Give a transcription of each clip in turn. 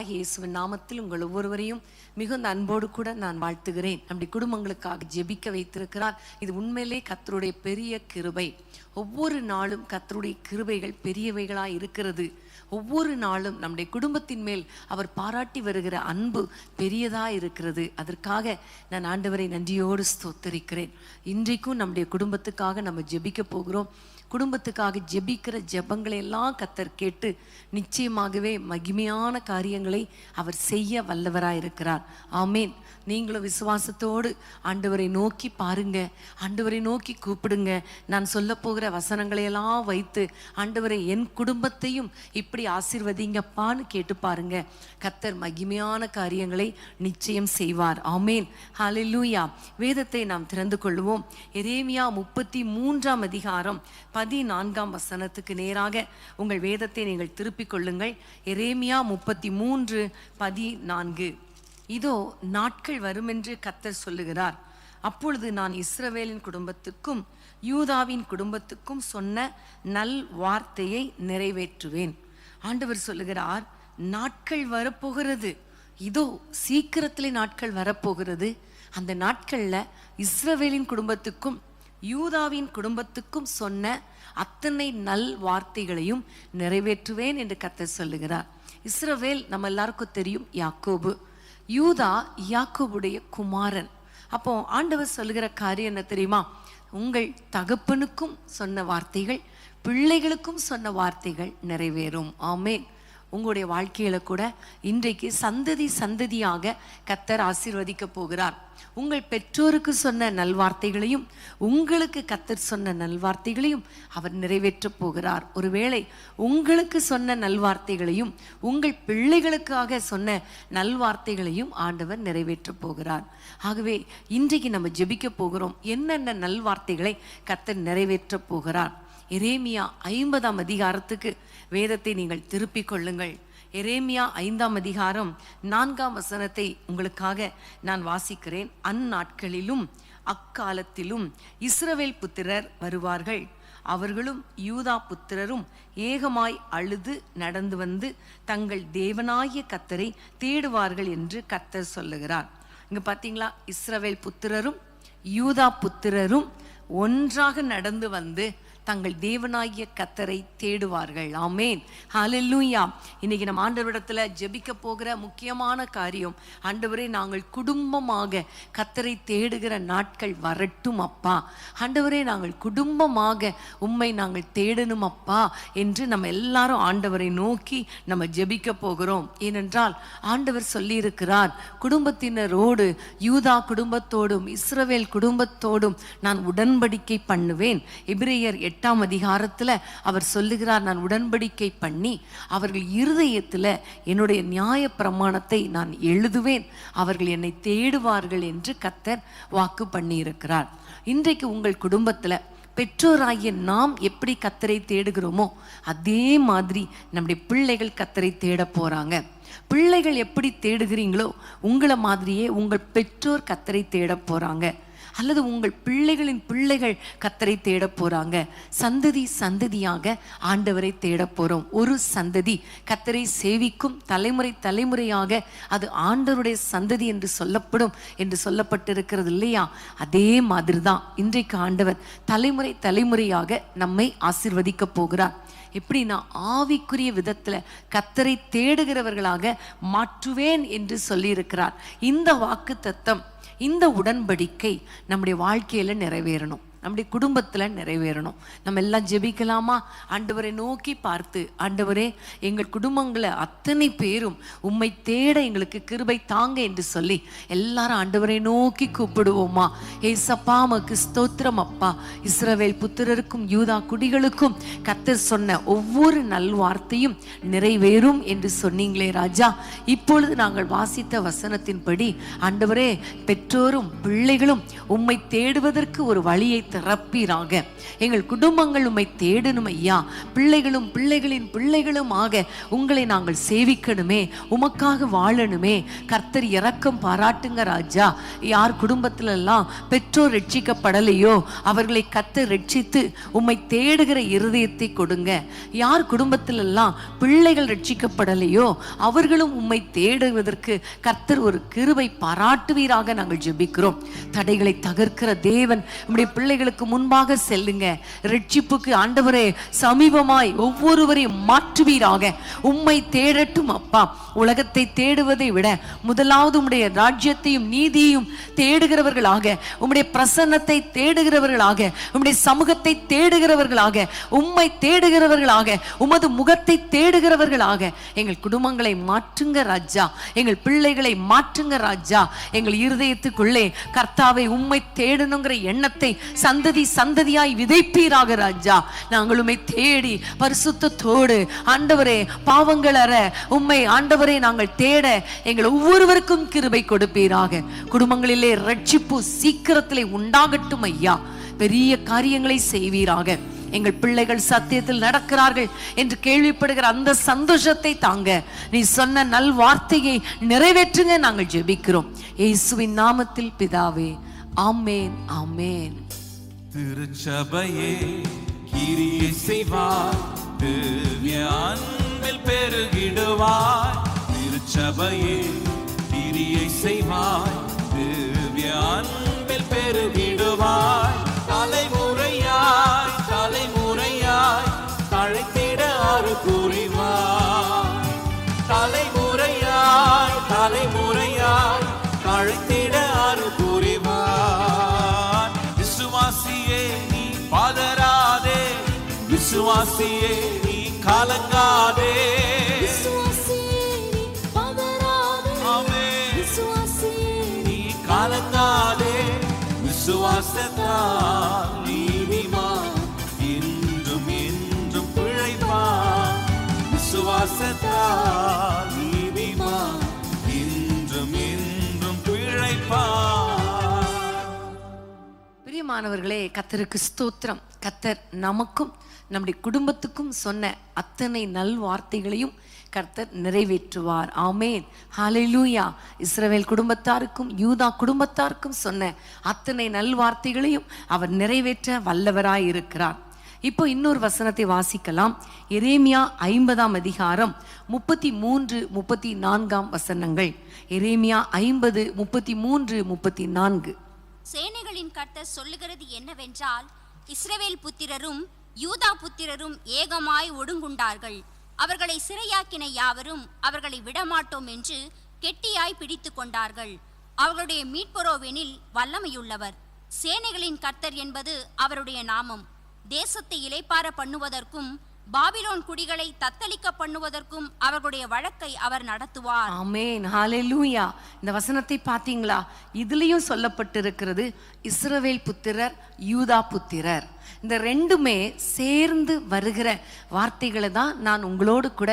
ஆண்டவராகிய இயேசுவின் நாமத்தில் உங்கள் ஒவ்வொருவரையும் மிகுந்த அன்போடு கூட நான் வாழ்த்துகிறேன். நம்முடைய குடும்பங்களுக்காக ஜெபிக்க வைத்திருக்கிறார். இது உண்மையிலே கர்த்தருடைய பெரிய கிருபை. ஒவ்வொரு நாளும் கர்த்தருடைய கிருபைகள் பெரியவைகளாய் இருக்கிறது. ஒவ்வொரு நாளும் நம்முடைய குடும்பத்தின் மேல் அவர் பாராட்டி வருகிற அன்பு பெரியதாக இருக்கிறது. அதற்காக நான் ஆண்டவரை நன்றியோடு ஸ்தோத்தரிக்கிறேன். இன்றைக்கும் நம்முடைய குடும்பத்துக்காக நம்ம ஜெபிக்க போகிறோம். குடும்பத்துக்காக ஜெபிக்கிற ஜெபங்களை எல்லாம் கர்த்தர் கேட்டு நிச்சயமாகவே மகிமையான காரியங்களை அவர் செய்ய வல்லவராயிருக்கிறார். ஆமேன். நீங்களும் விசுவாசத்தோடு ஆண்டவரை நோக்கி பாருங்க, ஆண்டவரை நோக்கி கூப்பிடுங்க. நான் சொல்ல போகிற வசனங்களை எல்லாம் வைத்து ஆண்டவரை என் குடும்பத்தையும் இப்படி ஆசீர்வதிங்கப்பான்னு கேட்டு பாருங்க. கர்த்தர் மகிமையான காரியங்களை நிச்சயம் செய்வார். ஆமேன். ஹல்லேலூயா. வேதத்தை நாம் திறந்து கொள்வோம். எரேமியா 33ஆம் அதிகாரம் 14ஆம் வசனத்துக்கு நேராக உங்கள் வேதத்தை நீங்கள் திருப்பிக் கொள்ளுங்கள். எரேமியா 33:14. இதோ நாட்கள் வருமென்று கர்த்தர் சொல்லுகிறார். அப்பொழுது நான் இஸ்ரவேலின் குடும்பத்துக்கும் யூதாவின் குடும்பத்துக்கும் சொன்ன நல் வார்த்தையை நிறைவேற்றுவேன். ஆண்டவர் சொல்லுகிறார், நாட்கள் வரப்போகிறது. இதோ சீக்கிரத்திலே நாட்கள் வரப்போகிறது. அந்த நாட்கள்ல இஸ்ரவேலின் குடும்பத்துக்கும் யூதாவின் குடும்பத்துக்கும் சொன்ன அத்தனை நல் வார்த்தைகளையும் நிறைவேற்றுவேன் என்று கர்த்தர் சொல்லுகிறார். இஸ்ரவேல் நம்ம எல்லாருக்கும் தெரியும், யாக்கோபு. யூதா யாக்கோபுடைய குமாரன். அப்போ ஆண்டவர் சொல்லுகிற காரியம் என்ன தெரியுமா? உங்கள் தகப்பனுக்கும் சொன்ன வார்த்தைகள், பிள்ளைகளுக்கும் சொன்ன வார்த்தைகள் நிறைவேறும். ஆமேன். உங்களுடைய வாழ்க்கையில கூட இன்றைக்கு சந்ததி சந்ததியாக கர்த்தர் ஆசீர்வதிக்க போகிறார். உங்கள் பெற்றோருக்கு சொன்ன நல்வார்த்தைகளையும் உங்களுக்கு கர்த்தர் சொன்ன நல்வார்த்தைகளையும் அவர் நிறைவேற்றப் போகிறார். ஒருவேளை உங்களுக்கு சொன்ன நல்வார்த்தைகளையும் உங்கள் பிள்ளைகளுக்காக சொன்ன நல்வார்த்தைகளையும் ஆண்டவர் நிறைவேற்றப் போகிறார். ஆகவே இன்றைக்கு நம்ம ஜெபிக்க போகிறோம். என்னென்ன நல்வார்த்தைகளை கர்த்தர் நிறைவேற்றப் போகிறார்? எரேமியா 50ஆம் அதிகாரத்துக்கு வேதத்தை நீங்கள் திருப்பிக் கொள்ளுங்கள். எரேமியா 5ஆம் அதிகாரம் 4ஆம் வசனத்தை உங்களுக்காக நான் வாசிக்கிறேன். அந்நாட்களிலும் அக்காலத்திலும் இஸ்ரவேல் புத்திரர் வருவார்கள். அவர்களும் யூதா புத்திரரும் ஏகமாய் அழுது நடந்து வந்து தங்கள் தேவனாகிய கர்த்தரை தேடுவார்கள் என்று கர்த்தர் சொல்லுகிறார். இங்க பாத்தீங்களா? இஸ்ரவேல் புத்திரரும் யூதா புத்திரரும் ஒன்றாக நடந்து வந்து தங்கள் தேவனாகிய கர்த்தரை தேடுவார்கள். ஆமேன். ஹல்லேலூயா. இன்னைக்கு நம்ம ஆண்டவரிடத்துல ஜெபிக்க போகிற முக்கியமான காரியம், ஆண்டவரே நாங்கள் குடும்பமாக கர்த்தரை தேடுகிற நாட்கள் வரட்டும் அப்பா. ஆண்டவரே நாங்கள் குடும்பமாக உம்மை நாங்கள் தேடணும் அப்பா என்று நம்ம எல்லாரும் ஆண்டவரை நோக்கி நம்ம ஜெபிக்க போகிறோம். ஏனென்றால் ஆண்டவர் சொல்லி இருக்கிறார், குடும்பத்தினரோடு யூதா குடும்பத்தோடும் இஸ்ரவேல் குடும்பத்தோடும் நான் உடன்படிக்கை பண்ணுவேன். எபிரேயர் 8ஆம் அதிகாரத்துல அவர் சொல்லுகிறார், நான் உடன்படிக்கை பண்ணி அவர்கள் இருதயத்துல என்னுடைய நியாய பிரமாணத்தை நான் எழுதுவேன், அவர்கள் என்னை தேடுவார்கள் என்று கர்த்தர் வாக்கு பண்ணி இருக்கிறார். இன்றைக்கு உங்கள் குடும்பத்துல பெற்றோராகிய நாம் எப்படி கர்த்தரை தேடுகிறோமோ அதே மாதிரி நம்முடைய பிள்ளைகள் கர்த்தரை தேட போறாங்க. பிள்ளைகள் எப்படி தேடுகிறீங்களோ உங்களை மாதிரியே உங்கள் பெற்றோர் கர்த்தரை தேட போறாங்க. அல்லது உங்கள் பிள்ளைகளின் பிள்ளைகள் கர்த்தரை தேட போறாங்க. சந்ததி சந்ததியாக ஆண்டவரை தேட போறோம். ஒரு சந்ததி கர்த்தரை சேவிக்கும், தலைமுறை தலைமுறையாக அது ஆண்டவருடைய சந்ததி என்று சொல்லப்படும் என்று சொல்லப்பட்டிருக்கிறது இல்லையா? அதே மாதிரி தான் இன்றைக்கு ஆண்டவர் தலைமுறை தலைமுறையாக நம்மை ஆசீர்வதிக்க போகிறார். எப்படின்னா ஆவிக்குரிய விதத்துல கர்த்தரை தேடுகிறவர்களாக மாற்றுவேன் என்று சொல்லி இருக்கிறார். இந்த வாக்கு தத்தம், இந்த உடன்படிக்கை நம்முடைய வாழ்க்கையில நிறைவேறணும், நம்முடைய குடும்பத்துல நிறைவேறணும். நம்ம எல்லாம் ஜெபிக்கலாமா? ஆண்டவரை நோக்கி பார்த்து, ஆண்டவரே எங்கள் குடும்பங்களை அத்தனை பேரும் உம்மை தேட எங்களுக்கு கிருபை தாங்க என்று சொல்லி எல்லாரும் ஆண்டவரை நோக்கி கூப்பிடுவோமா? ஏசப்பா உமக்கு ஸ்தோத்திரம் அப்பா. இஸ்ரவேல் புத்திரருக்கும் யூதா குடிகளுக்கும் கர்த்தர் சொன்ன ஒவ்வொரு நல்வார்த்தையும் நிறைவேறும் என்று சொன்னீங்களே ராஜா. இப்பொழுது நாங்கள் வாசித்த வசனத்தின்படி ஆண்டவரே பெற்றோரும் பிள்ளைகளும் உம்மை தேடுவதற்கு ஒரு வழியை திறப்பீராக. எங்கள் குடும்பங்கள் உம்மை தேடணும் ஐயா. பிள்ளைகளும் பிள்ளைகளின் பிள்ளைகளுமாக உங்களை நாங்கள் சேவிக்கணுமே, உமக்காக வாழணுமே. கர்த்தர் இரக்கம் பாராட்டுங்க ராஜா. யார் குடும்பத்துல எல்லாம் பெற்றோர் ரட்சிக்கப்படலையோ அவர்களை கர்த்தர் ரட்சித்து உம்மை தேடுகிற இருதயத்தை கொடுங்க. யார் குடும்பத்துல எல்லாம் பிள்ளைகள் ரட்சிக்கப்படலையோ அவர்களும் உம்மை தேடுவதற்கு கர்த்தர் ஒரு கிருபை பாராட்டுவீராக நாங்கள் ஜெபிக்கிறோம். தடைகளை தகர்க்கிற தேவன் உம்முடைய பிள்ளைகளுக்கு முன்பாக செல்லுங்க. ரட்சிப்புக்கு ஆண்டவரே சமீபமாய் ஒவ்வொருவரையும் மாற்றுவீராக. உம்மை தேடட்டும் அப்பா. உலகத்தை தேடுவதை விட முதலாவது உம்முடைய ராஜ்யத்தையும் நீதியையும் தேடுகிறவர்களாக, உம்முடைய பிரசன்னத்தை தேடுகிறவர்களாக, உம்முடைய சமூகத்தை தேடுகிறவர்களாக, உம்மை தேடுகிறவர்களாக, உமது முகத்தை தேடுகிறவர்களாக எங்கள் குடும்பங்களை மாற்றுங்க ராஜா. எங்கள் பிள்ளைகளை மாற்றுங்க ராஜா. எங்கள் இருதயத்துக்குள்ளே கர்த்தாவை உம்மை தேடணுங்கிற எண்ணத்தை சந்ததி சந்ததியாய் விதைப்பீராக ராஜா. நாங்கள் உம்மை தேடி பரிசுத்தத்தோடு ஆண்டவரே பாவங்களற உம்மை ஆண்டவரே நாங்கள் தேட எங்கள் ஒவ்வொருவருக்கும் கிருபை கொடுப்பீராக. குடும்பங்களிலே ரட்சிப்பு சீக்கிரத்திலே உண்டாகட்டும் ஐயா. பெரிய காரியங்களை செய்வீராக. எங்கள் பிள்ளைகள் சத்தியத்தில் நடக்கிறார்கள் என்று கேள்விப்படுகிற அந்த சந்தோஷத்தை தாங்க நீ சொன்ன நல் வார்த்தையை நிறைவேற்றுங்க நாங்கள் ஜெபிக்கிறோம் இயேசுவின் நாமத்தில் பிதாவே, ஆமேன் ஆமேன். திருச்சபையே கிரியை செய்வார், திவ்ய அன்பில் பெருகிடுவார். திருச்சபையே கிரியை செய்வார், திவ்ய அன்பில் பெருகிடுவார். தலைமுறையாய் தலைமுறையாய் தழைத்திட அருள் புரிவார். தலைமுறையாய் தலைமுறையாய் தழைத்திட அருள் புரிவார். விசுவாசியே நீ பதறாதே, விசுவாசியே நீ கலங்காதே. நீ கலங்காதே. விசுவாசத்தால் நீதிமான் என்றும் என்றும் பிழைப்பான். விசுவாசத்தால் நீதிமான் என்றும் என்றும் பிழைப்பான். பிரியமானவர்களே, கர்த்தருக்கு ஸ்தோத்திரம். கர்த்தர் நமக்கும் நம்முடைய குடும்பத்துக்கும் சொன்ன அத்தனை நல் வார்த்தைகளையும் கர்த்தர் நிறைவேற்றுவார். ஆமேன், ஹல்லேலூயா. இஸ்ரவேல் குடும்பத்தாருக்கும் யூதா குடும்பத்தாருக்கும் சொன்ன அத்தனை நல் வார்த்தைகளையும் அவர் நிறைவேற்ற வல்லவராய் இருக்கிறார். இப்போ இன்னொரு வசனத்தை வாசிக்கலாம். எரேமியா 50ஆம் அதிகாரம் 33, 34 வசனங்கள். எரேமியா 50, 33, 34. சேனைகளின் கர்த்தர் சொல்லுகிறது என்னவென்றால், இஸ்ரவேல் புத்திரரும் யூதா புத்திரரும் ஏகமாய் ஒடுங்குண்டார்கள். அவர்களை சிறையாக்கின யாவரும் அவர்களை விடமாட்டோம் என்று கெட்டியாய் பிடித்து கொண்டார்கள். அவர்களுடைய மீட்பரோவெனில் வல்லமையுள்ளவர். சேனைகளின் கர்த்தர் என்பது அவருடைய நாமம். தேசத்தை இளைப்பார பண்ணுவதற்கும் பாபிலோன் குடிகளை தத்தளிக்க பண்ணுவதற்கும் அவர்களுடைய வழக்கை அவர் நடத்துவார். ஆமென், ஹல்லேலூயா. இந்த வசனத்தை பார்த்தீங்களா? இதுலயும் சொல்லப்பட்டிருக்கிறது இஸ்ரவேல் புத்திரர், யூதா புத்திரர். இந்த ரெண்டுமே சேர்ந்து வருகிற வார்த்தைகளை தான் நான் உங்களோடு கூட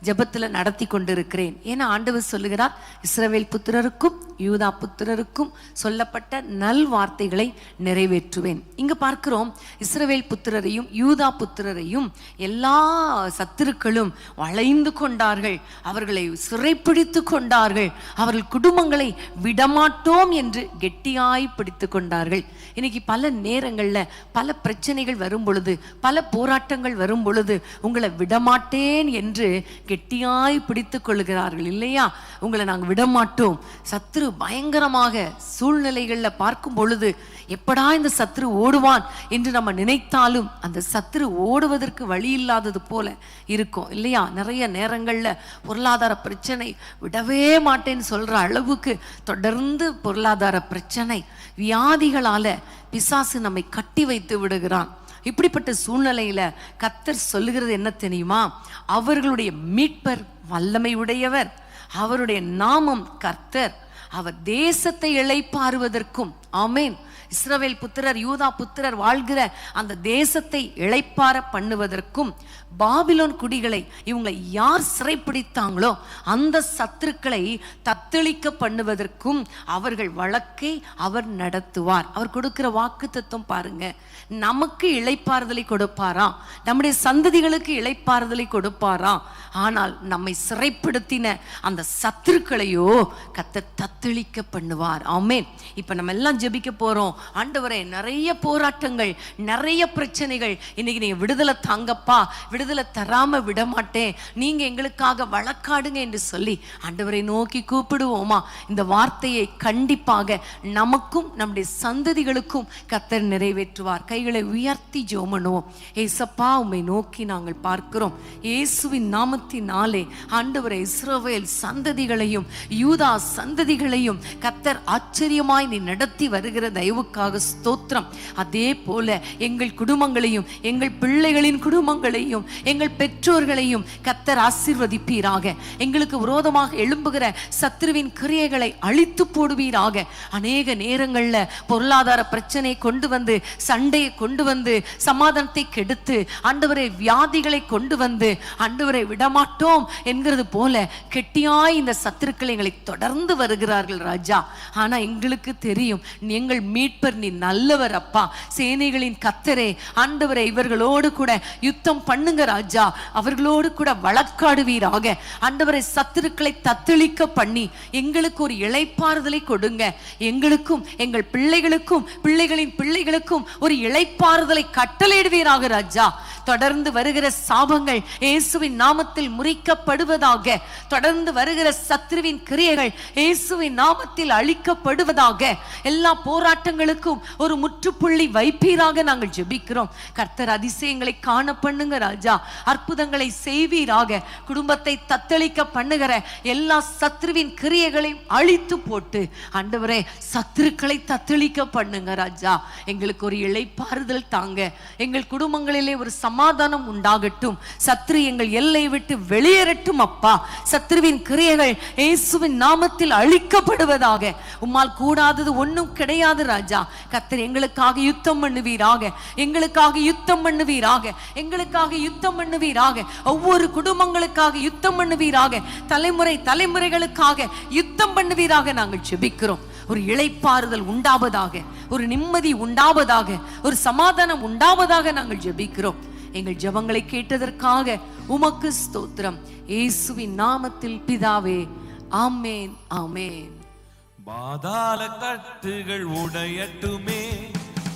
ஜெபத்தில் நடத்தி கொண்டிருக்கிறேன். ஏன்னா ஆண்டவர் சொல்லுகிறார், இஸ்ரவேல் புத்திரருக்கும் யூதா புத்திரருக்கும் சொல்லப்பட்ட நல் வார்த்தைகளை நிறைவேற்றுவேன். இங்க பார்க்கிறோம், இஸ்ரவேல் புத்திரரையும் யூதா புத்திரரையும் எல்லா சத்துருக்களும் வளைந்து கொண்டார்கள், அவர்களை சிறைப்பிடித்து கொண்டார்கள், அவர்கள் குடும்பங்களை விடமாட்டோம் என்று கெட்டியாய் பிடித்து கொண்டார்கள். இன்னைக்கு பல நேரங்கள்ல பல பிரச்சனைகள் வரும் பொழுது, பல போராட்டங்கள் வரும் பொழுது உங்களை விடமாட்டேன் என்று கெட்டியாய் பிடித்து கொள்கிறார்கள் இல்லையா? உங்களை நாங்கள் விடமாட்டோம். சத்ரு பயங்கரமாக சூழ்நிலைகள்ல பார்க்கும் பொழுது எப்படா இந்த சத்ரு ஓடுவான் என்று நம்ம நினைத்தாலும் அந்த சத்ரு ஓடுவதற்கு வழி இல்லாதது போல இருக்கும் இல்லையா? நிறைய நேரங்கள்ல பொருளாதார பிரச்சனை, விடவே மாட்டேன்னு சொல்ற அளவுக்கு தொடர்ந்து பொருளாதார பிரச்சனை, வியாதிகளால பிசாசு நம்மை கட்டி வைத்து விடுகிறான். இப்படிப்பட்ட சூழ்நிலையில கர்த்தர் சொல்லுகிறது என்ன தெரியுமா? அவர்களுடைய மீட்பர் வல்லமை உடையவர், அவருடைய நாமம் கர்த்தர், அவர் தேசத்தை இளைப்பாறுவதற்கும், ஆமேன், இஸ்ரவேல் புத்திரர் யூதா புத்திரர் வாழ்கிற அந்த தேசத்தை இளைப்பார பண்ணுவதற்கும் பாபிலோன் குடிகளை இவங்களை யார் சிறைப்பிடித்தாங்களோ அந்த சத்துருக்களை தத்தளிக்க பண்ணுவதற்கும் அவர்கள் வழக்கை அவர் நடத்துவார். அவர் கொடுக்கிற வாக்குத்தத்தம் பாருங்க, நமக்கு இளைப்பாறுதலை கொடுப்பாராம், நம்முடைய சந்ததிகளுக்கு இளைப்பாறுதலை கொடுப்பாராம். ஆனால் நம்மை சிறைப்படுத்தின அந்த சத்துருக்களையோ கர்த்தர் தத்தளிக்க பண்ணுவார். ஆமென். இப்ப நம்ம எல்லாம் ஜெபிக்க போறோம். ஆண்டவரே, நிறைய போராட்டங்கள், நிறைய பிரச்சனைகள், இன்னைக்கு நீங்க விடுதலை தாங்கப்பா, விடுதலை தராம விட மாட்டேன், நீங்க எங்களுக்காக வழக்காடுங்க என்று சொல்லி ஆண்டவரை நோக்கி கூப்பிடுவோமா? இந்த வார்த்தையை கண்டிப்பாக நமக்கும் நம்முடைய சந்ததிகளுக்கும் கர்த்தர் நிறைவேற்றுவார். கைகளை உயர்த்தி ஜெபம் பண்ணுவோம். ஏசப்பா, உம்மை நோக்கி நாங்கள் பார்க்கிறோம். இயேசுவின் நாமத்தினாலே ஆண்டவரே, இஸ்ரவேல் சந்ததிகளையும் யூதா சந்ததிகளையும் கர்த்தர் ஆச்சரியமாய் நீ நடத்தி வருகிற தயவுக்காக ஸ்தோத்திரம். அதே போல எங்கள் குடும்பங்களையும் எங்கள் பிள்ளைகளின் குடும்பங்களையும் எங்கள் பெற்றோர்களையும் கர்த்தர் ஆசீர்வதிப்பீராக. எங்களுக்கு விரோதமாக எழும்புகிற சத்துருவின் கிரியைகளை அழித்து போடுவீராக. அநேக நேரங்கள்ல பொருளாதார பிரச்சனை கொண்டு வந்து, சண்டையை கொண்டு வந்து, சமாதானத்தை கெடுத்து, ஆண்டவரை வியாதிகளை கொண்டு வந்து, ஆண்டவரை விடமாட்டோம் என்கிறது போல கெட்டியாய் இந்த சத்துருக்களை எங்களை தொடர்ந்து வருகிறார்கள் ராஜா. ஆனா எங்களுக்கு தெரியும், எங்கள் மீட்பர் நீ நல்லவர் அப்பா, சேனைகளின் கர்த்தரே. ஆண்டவரை, இவர்களோடு கூட யுத்தம் பண்ணுங்க ராஜா, அவர்களோடு கூட வழக்காடுவீராக. ஆண்டவரை, சத்துருக்களை தத்தளிக்க பண்ணி எங்களுக்கு ஒரு இளைப்பாறுதலை கொடுங்க. எங்களுக்கும் எங்கள் பிள்ளைகளுக்கும் பிள்ளைகளின் பிள்ளைகளுக்கும் ஒரு இளைப்பாறுதலை கட்டளையிடுவீராக ராஜா. தொடர்ந்து வருகிற சாபங்கள் இயேசுவின் நாமத்தில் முறிக்கப்படுவதாக. தொடர்ந்து வருகிற சத்துருவின் கிரியைகள் இயேசுவின் நாமத்தில் அழிக்கப்படுவதாக. எல்லா போராட்டங்களுக்கும் ஒரு முற்றுப்புள்ளி வைப்பீராக நாங்கள் ஜெபிக்கிறோம். கர்த்தர் அதிசயங்களை காண பண்ணுங்க ராஜா, அற்புதங்களை செய்வீராக. குடும்பத்தை தத்தளிக்க பண்ணுகிற எல்லா சத்துருவின் கிரியைகளையும் அழித்து போட்டு ஆண்டவரே, சத்துருக்களை தத்தளிக்க பண்ணுங்க ராஜா. எங்களுக்கு ஒரு இளைப்பாறுதல் தாங்க. எங்கள் குடும்பங்களிலே ஒரு சமாதானம் உண்டாகட்டும். சத்ரு எங்கள் எல்லை விட்டு வெளியேறட்டும் அப்பா. சத்ருவின் கிரியைகள் இயேசுவின் நாமத்தில் அழிக்கப்படுவதாக. உம்மால் கூடாதது ஒன்றும் கிடையாது ராஜா. கர்த்தர் எங்களுக்காக யுத்தம் பண்ணுவீராக, எங்களுக்காக யுத்தம் பண்ணுவீராக, எங்களுக்காக யுத்தம் பண்ணுவீராக. ஒவ்வொரு குடும்பங்களுக்காக யுத்தம் பண்ணுவீராக. தலைமுறை தலைமுறைகளுக்காக யுத்தம் பண்ணுவீராக. நாங்கள் ஜெபிக்கிறோம். ஒரு இளைப்பாறுதல் உண்டாவதாக, ஒரு நிம்மதி உண்டாவதாக, ஒரு சமாதானம் உண்டாவதாக நாங்கள் ஜெபிக்கிறோம். எங்கள் ஜெபங்களை கேட்டதற்காக உமக்கு ஸ்தோத்திரம். இயேசுவின் நாமத்தில் பிதாவே, ஆமென், ஆமென். பாதாள கட்டுகள் உடையட்டுமே,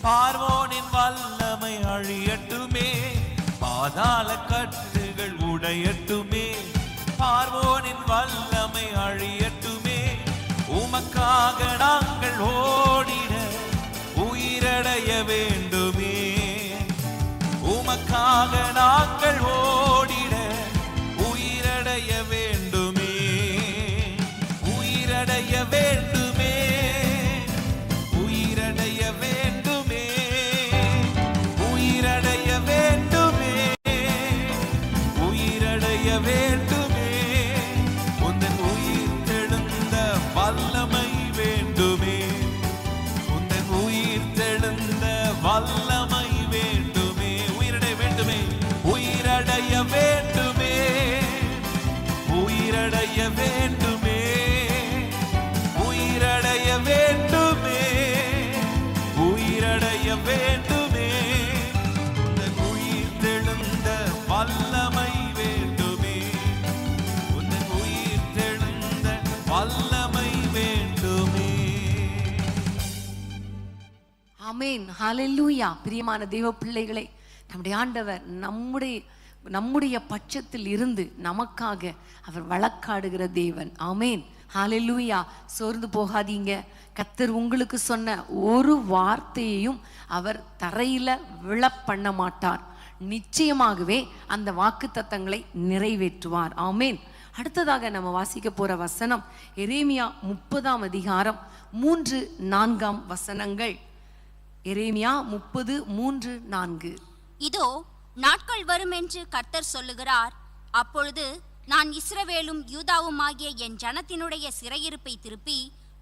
பார்வோனின் வல்லமை அழியட்டுமே. பாதாள கட்டுகள் உடையட்டுமே, பார்வோனின் வல்லமை அழியட்டுமே. உமக்காக நாங்கள் ஓடிட உயிரடைய வேண்டுமே. உமக்காக நாங்கள் ஓடிட உயிரடைய வேண்டுமே. உயிரடைய வேண்டுமே, உயிரடைய வேண்டுமே, உயிரடைய வேண்டுமே, உயிரடைய வேண்டுமே. உந்தன் உயிர் தெழுந்த வல்லமை வேண்டுமே. உந்தன் உயிர் தெழுந்த வல்லமை வேண்டுமே. உயிரடைய வேண்டுமே, உயிரடைய வேண்டுமே, உயிரடைய வேண்டுமே, உயிரடைய வேண்டுமே, உயிரடைய வேண்டுமே. உந்தன் உயிர் தெழுந்த வல்லமை வேண்டுமே. உந்தன் உயிர் தெழுந்த வல்லமை வேண்டுமே. ஆமென், ஹல்லேலூயா. பிரியமான தேவ பிள்ளைகளை, நம்முடைய ஆண்டவர் நம்முடைய பட்சத்தில் இருந்து நமக்காக அவர் வழக்காடுகிற தேவன். ஆமென், ஹல்லேலூயா. சோர்ந்து போகாதீங்க. கர்த்தர் உங்களுக்கு சொன்ன ஒரு வார்த்தையையும் அவர் தரையில விழ பண்ண மாட்டார். நிச்சயமாகவே அந்த வாக்குத்தத்தங்களை நிறைவேற்றுவார். ஆமென். அடுத்ததாக நம்ம வாசிக்க போற வசனம் எரேமியா 30ஆம் அதிகாரம் 3-4 வசனங்கள். எரேமியா 30:3-4. இதோ நாட்கள் வரும் என்று கர்த்தர் சொல்லுகிறார். அப்பொழுது நான் இஸ்ரவேலும் யூதாவுமாகிய என் ஜனத்தினுடைய சிறையிருப்பை திருப்பி,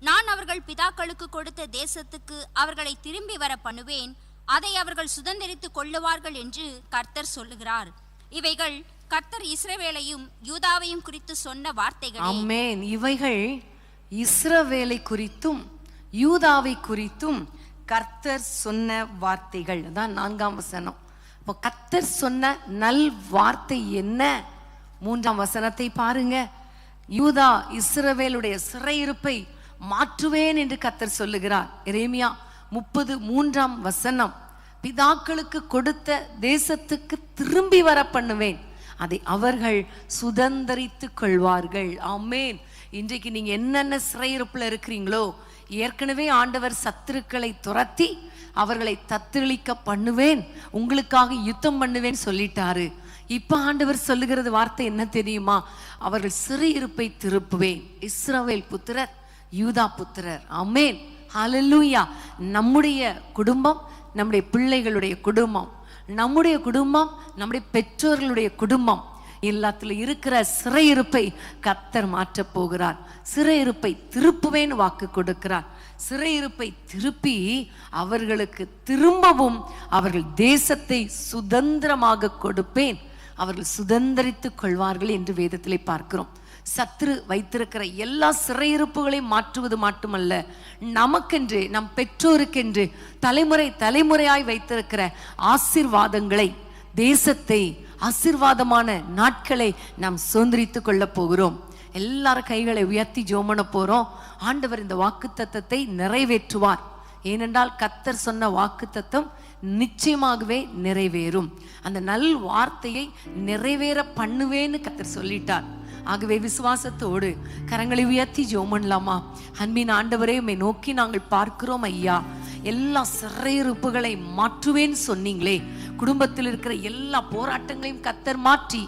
நான் அவர்கள் பிதாக்களுக்கு கொடுத்த தேசத்துக்கு அவர்களை திரும்பி வர பண்ணுவேன். அதை அவர்கள் சுதந்தரித்துக் கொள்ளுவார்கள் என்று கர்த்தர் சொல்லுகிறார். இவைகள் கர்த்தர் இஸ்ரவேலையும் யூதாவையும் குறித்து சொன்ன வார்த்தைகள். ஆமென். இவைகள் இஸ்ரவேலை குறித்தும் யூதாவை குறித்தும் கர்த்தர் சொன்ன வார்த்தைகள். அதான் 4ஆம் வசனம். இப்போ கர்த்தர் சொன்ன நல் வார்த்தை என்ன? 3ஆம் வசனத்தை பாருங்க. யூதா இஸ்ரவேலுடைய சிறையிருப்பை மாற்றுவேன் என்று கர்த்தர் சொல்லுகிறார். எரேமியா 33ஆம் வசனம். பிதாக்களுக்கு கொடுத்த தேசத்துக்கு திரும்பி வர பண்ணுவேன், அதை அவர்கள் சுதந்தரித்துக் கொள்வார்கள். ஆமென். இன்றைக்கு நீங்க என்னென்ன சிறையிருப்புல இருக்கிறீங்களோ, ஏற்கனவே ஆண்டவர் சத்துருக்களை துரத்தி அவர்களை தத்தளிக்க பண்ணுவேன், உங்களுக்காக யுத்தம் பண்ணுவேன் சொல்லிட்டாரு. இப்ப ஆண்டவர் சொல்லுகிறது வார்த்தை என்ன தெரியுமா? அவர்கள் சிறையிருப்பை திருப்புவேன். இஸ்ரவேல் புத்திரர், யூதா புத்திரர். ஆமென். ஹல்லேலூயா. நம்முடைய குடும்பம், நம்முடைய பிள்ளைகளுடைய குடும்பம், நம்முடைய குடும்பம், நம்முடைய பெற்றோர்களுடைய குடும்பம், எல்லாத்துல இருக்கிற சிறையிருப்பை கர்த்தர் மாற்றப் போகிறார். சிறையிருப்பை திருப்புவேன் வாக்கு கொடுக்கிறார். சிறையிருப்பை திருப்பி அவர்களுக்கு திரும்பவும் அவர்கள் தேசத்தை சுதந்திரமாக கொடுப்பேன், அவர்கள் சுதந்திரித்துக் கொள்வார்கள் என்று வேதத்திலே பார்க்கிறோம். சத்துரு வைத்திருக்கிற எல்லா சிறையிருப்புகளையும் மாற்றுவது மட்டுமல்ல, நமக்கென்று, நம் பெற்றோருக்கென்று தலைமுறை தலைமுறையாய் வைத்திருக்கிற ஆசீர்வாதங்களை, தேசத்தை, ஆசீர்வாதமான நாட்களை நாம் சுதந்திரித்துக் கொள்ள போகிறோம். எல்லாரும் கைகளை உயர்த்தி ஜெபம் பண்ண போறோம். ஆண்டவர் இந்த வாக்குத்தத்தத்தை நிறைவேற்றுவார். ஏனென்றால் கர்த்தர் சொன்ன வாக்குத்தத்தம் நிச்சயமாகவே நிறைவேறும். அந்த நல் வார்த்தையை நிறைவேற பண்ணுவேன்னு கர்த்தர் சொல்லிட்டார். ஆகவே விசுவாசத்தோடு கரங்களை உயர்த்தி ஜெபம் பண்ணலாமா? அன்பின் ஆண்டவரே, உம்மை நோக்கி நாங்கள் பார்க்கிறோம் ஐயா. எல்லா சிறையிருப்புகளை மாற்றுவேன்னு சொன்னீங்களே, குடும்பத்தில் இருக்கிற எல்லா போராட்டங்களையும் கர்த்தர் மாற்றி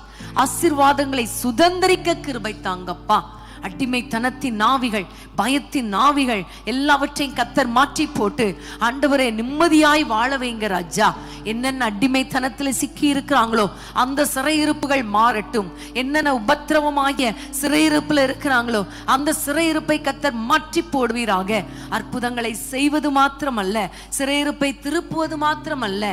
ஆசீர்வாதங்களை சுதந்திரிக்க கிருபை தாங்கப்பா. அடிமைத்தனத்தின் நாவிகள், பயத்தின் நாவிகள் எல்லாவற்றையும் கர்த்தர் மாற்றி போட்டு ஆண்டவரே நிம்மதியாய் வாழ வைங்க ராஜா. என்னென்ன அடிமைத்தனத்தில் சிக்கி இருக்கிறாங்களோ அந்த சிறையிருப்புகள் மாறட்டும். என்னென்ன உபத்திரவமாகிய சிறையிருப்புல இருக்கிறாங்களோ அந்த சிறையிருப்பை கர்த்தர் மாற்றி போடுவீராக. அற்புதங்களை செய்வது மாத்திரமல்ல, சிறையிருப்பை திருப்புவது மாத்திரமல்ல,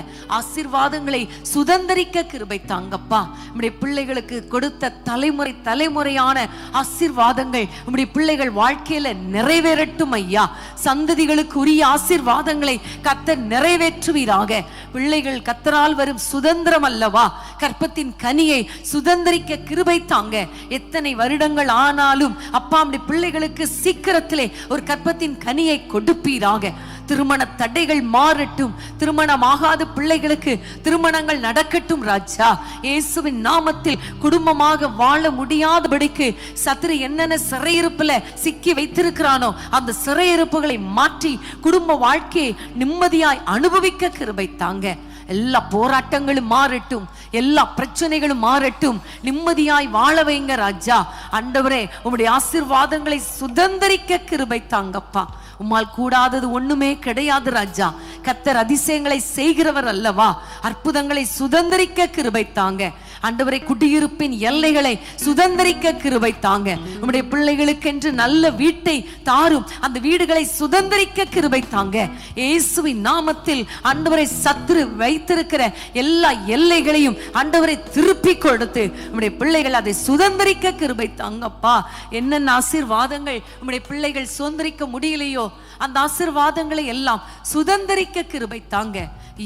ஆசீர்வாதங்களை சுதந்திரிக்க கிருபை தாங்கப்பா. நம்முடைய பிள்ளைகளுக்கு கொடுத்த தலைமுறை தலைமுறையான ஆசீர்வாதங்கள் உம்முடைய பிள்ளைகள் வாழ்க்கையில நிறைவேறட்டும் ஐயா. சந்ததிகளுக்கு உரிய ஆசீர்வாதங்களை கர்த்தர் நிறைவேற்றுவீராக. பிள்ளைகள் கர்த்தரால் வரும் சுதந்திரம் அல்லவா, கற்பத்தின் கனியை சுதந்திரிக்க கிருபை தாங்க. எத்தனை வருடங்கள் ஆனாலும் அப்பா, நம்முடைய பிள்ளைகளுக்கு சீக்கிரத்திலே ஒரு கற்பத்தின் கனியை கொடுப்பீராக. திருமண தடைகள் மாறட்டும். திருமணமாகாத பிள்ளைகளுக்கு திருமணங்கள் நடக்கட்டும் ராஜா. இயேசுவின் நாமத்தில் குடும்பமாக வாழ முடியாதபடிக்கு சத்துரு என்னென்ன சிறையிருப்புல சிக்கி வைத்திருக்கிறானோ அந்த சிறையிருப்புகளை மாற்றி குடும்ப வாழ்க்கையை நிம்மதியாய் அனுபவிக்க கிருபை தாங்க. எல்லா போராட்டங்களும் மாறட்டும், எல்லா பிரச்சனைகளும் மாறட்டும். நிம்மதியாய் வாழ வைங்க ராஜா. ஆண்டவரே, உம்முடைய ஆசீர்வாதங்களை சுதந்திரிக்க கிருபை தாங்கப்பா. உம்மால் கூடாதது ஒண்ணுமே கிடையாது ராஜா. கர்த்தர் அதிசயங்களை செய்கிறவர் அல்லவா. அற்புதங்களை சுதந்திரிக்க கிருபை தாங்க. ஆண்டவரே, குடியிருப்பின் எல்லைகளை சுதந்திரிக்க கிருபை தாங்க. உம்முடைய பிள்ளைகளுக்கென்று நல்ல வீட்டை தாரும், அந்த வீடுகளை சுதந்திரிக்க கிருபை தாங்க. இயேசுவின் நாமத்தில் ஆண்டவரை சத்துரு வைத்திருக்கிற எல்லா எல்லைகளையும் ஆண்டவரை திருப்பி கொடுத்து உம்முடைய பிள்ளைகள் அதை சுதந்திரிக்க கிருபை தாங்கப்பா. என்னென்ன ஆசீர்வாதங்கள் உம்முடைய பிள்ளைகள் சுதந்திரிக்க முடியலையோ அந்த ஆசீர்வாதங்களை எல்லாம் சுதந்திரிக்க கிருபை தாங்க.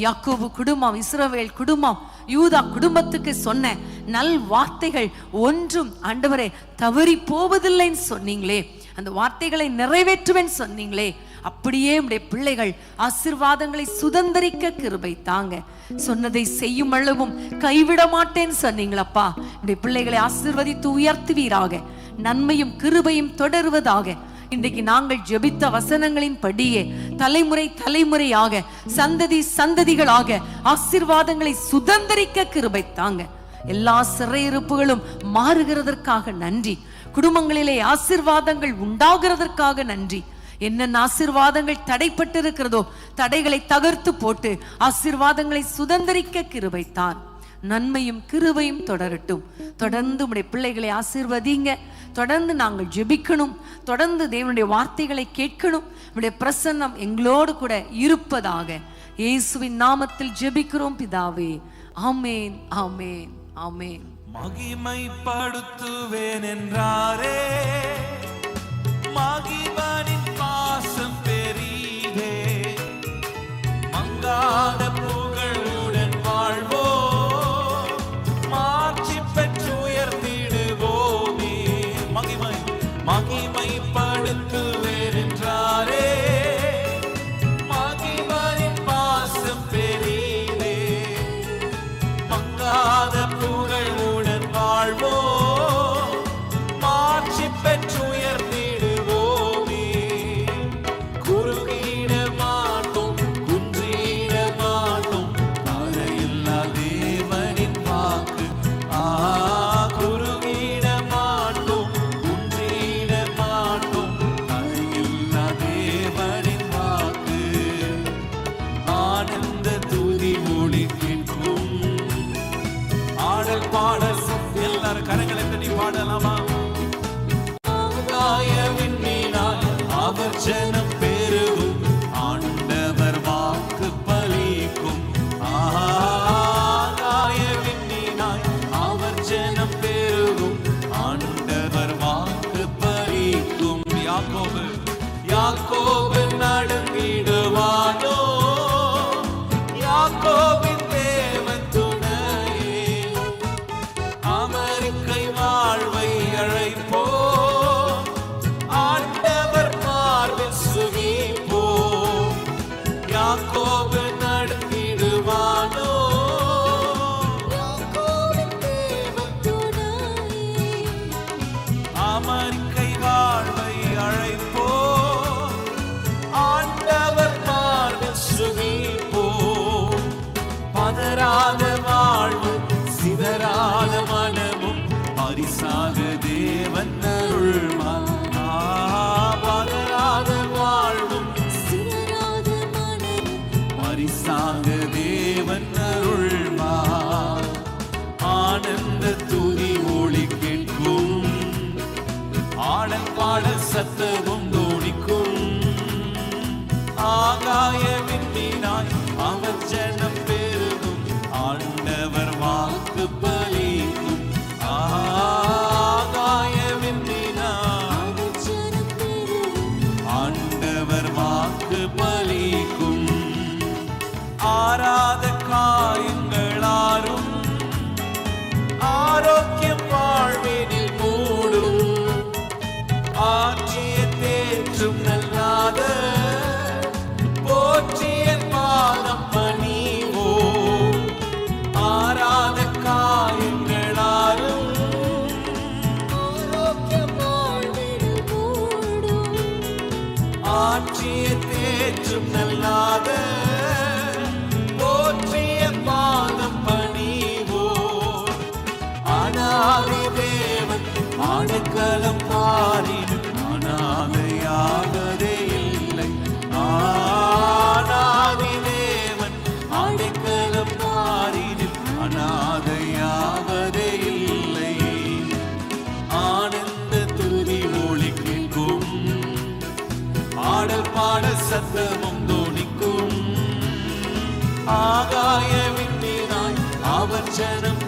யாக்கோபு குடும்பம், இஸ்ரவேல் குடும்பம், யூதா குடும்பத்துக்கு சொன்ன நல் வார்த்தைகள் ஒன்றும் ஆண்டவரே தவறி போவதில்லைன்னு சொன்னீங்களே, அந்த வார்த்தைகளை நிறைவேற்றுவேன்னு சொன்னீங்களே, அப்படியே உம்முடைய பிள்ளைகள் ஆசீர்வாதங்களை சுதந்திரிக்க கிருபை தாங்க. சொன்னதை செய்யும் அளவும் கைவிட மாட்டேன்னு சொன்னீங்களப்பா. உம்முடைய பிள்ளைகளை ஆசீர்வதித்து உயர்த்துவீராக. நன்மையும் கிருபையும் தொடருவதாக. இன்றைக்கு நாங்கள் ஜெபித்த வசனங்களின் படியே தலைமுறை தலைமுறையாக, சந்ததி சந்ததிகளாக ஆசீர்வாதங்களை சுதந்திரிக்க கிருபை தாங்க. எல்லா சிறையிருப்புகளும் மாறுகிறதற்காக நன்றி. குடும்பங்களிலே ஆசீர்வாதங்கள் உண்டாகிறதற்காக நன்றி. என்னென்ன ஆசீர்வாதங்கள் தடைப்பட்டு இருக்கிறதோ தடைகளை தகர்த்து போட்டு ஆசீர்வாதங்களை சுதந்திரிக்க கிருபை தான். நன்மையும் கிருபையும் தொடரட்டும். தொடர்ந்து உம்முடைய பிள்ளைகளை ஆசீர்வதிங்க. தொடர்ந்து நாங்கள் ஜெபிக்கணும். தொடர்ந்து தேவனுடைய வார்த்தைகளை கேட்கணும். உம்முடைய பிரசன்னம் எங்களோடு கூட இருப்பதாக. இயேசுவின் நாமத்தில் ஜெபிக்கிறோம் பிதாவே. ஆமேன், ஆமேன். ஆமென். மகிமைப்படுத்துவேன் என்றாரே, மகிமனின் பாசம் பெரிதே, மங்காத புகழுடன் வாழ்வோ, மாட்சி பெற்று உயர்ந்திடுவோமே. மகிமைப்படுத்துவேன் என்றாரே, மகிமனின் பாசம் பெரிதே, மங்காத புகழுடன் வாழ்வோ, மாட்சி பெற்று உயர்ந்திடுவோமே. குறுகிட மாட்டோம், குன்றிட மாட்டோம், மறையில்லா தேவனின் வாக்கு. குறுகிட மாட்டோம், குன்றிட மாட்டோம், மறையில்லா தேவனின் வாக்கு. ஆனந்த துதி ஒளி கேட்கும், ஆடல் பாடல் எல்லாரும் கரங்களை தட்டி பாடலாமா? ஆகாய விண்மீனாய் அவர் ஜனம் பெருகும், ஆண்டவர் வாக்கு பலிக்கும். ஆகாய விண்மீனாய் அவர் ஜனம் பெருகும், ஆண்டவர் வாக்கு பலிக்கும். யாக்கோபு நடுங்கிடுவானோ, யாக்கோபின் தேவன் துணையே. அமெரிக்கை வாழ்வை அழைப்போ, ஆண்டவர் பார்வில் சுகிப்போ. யாக்கோபு நடுங்கிடுவானோ, அமெரிக்கை வாழ்வை அழைப்போ, ஆண்டவர் பார்வில் சுகிப்போ. பதறாத வாழ்வு, சிதறாத மனமும், பரிசாக தேவன் அருள்வார். பதறாத வாழ்வும், பரிசாக தேவன் அருள்வார். ஆனந்த துதி ஒளி கேட்கும், ஆடல் பாடல் சத்தமும் தோணிக்கும். ஆகாய விண்மீனாய் அவர் ஜனம் பெருகும், ஆண்டவர் வாக்கு பலிக்கும். ஆகாய விண்மீனாய் ஆண்டவர் வாக்கு பலிக்கும். ஆறாத காயங்களாரும் ஆரோக்கியம் வாழ்வினில் மூடும், ஆற்றிய தேற்றும் நல்லாத போற்றிய பாதம் பணிவோ. ஆறாத காயங்களாரும் ஆற்றிய தேற்றும் நல்லாத போற்றிய பாதம் பணிவோ. அநாதி தேவன் ஆடைக்கலம் பாரினும் அநாதையாகதே இல்லை. அநாதி தேவன் ஆடைக்கலம் பாரினும் அநாதையாகதே இல்லை. ஆனந்த துதி ஒளி கேட்கும், ஆடல் பாடல் சத்தமும் தோணிக்கும். ஆகாய விண்மீனாய் அவர் ஜனம்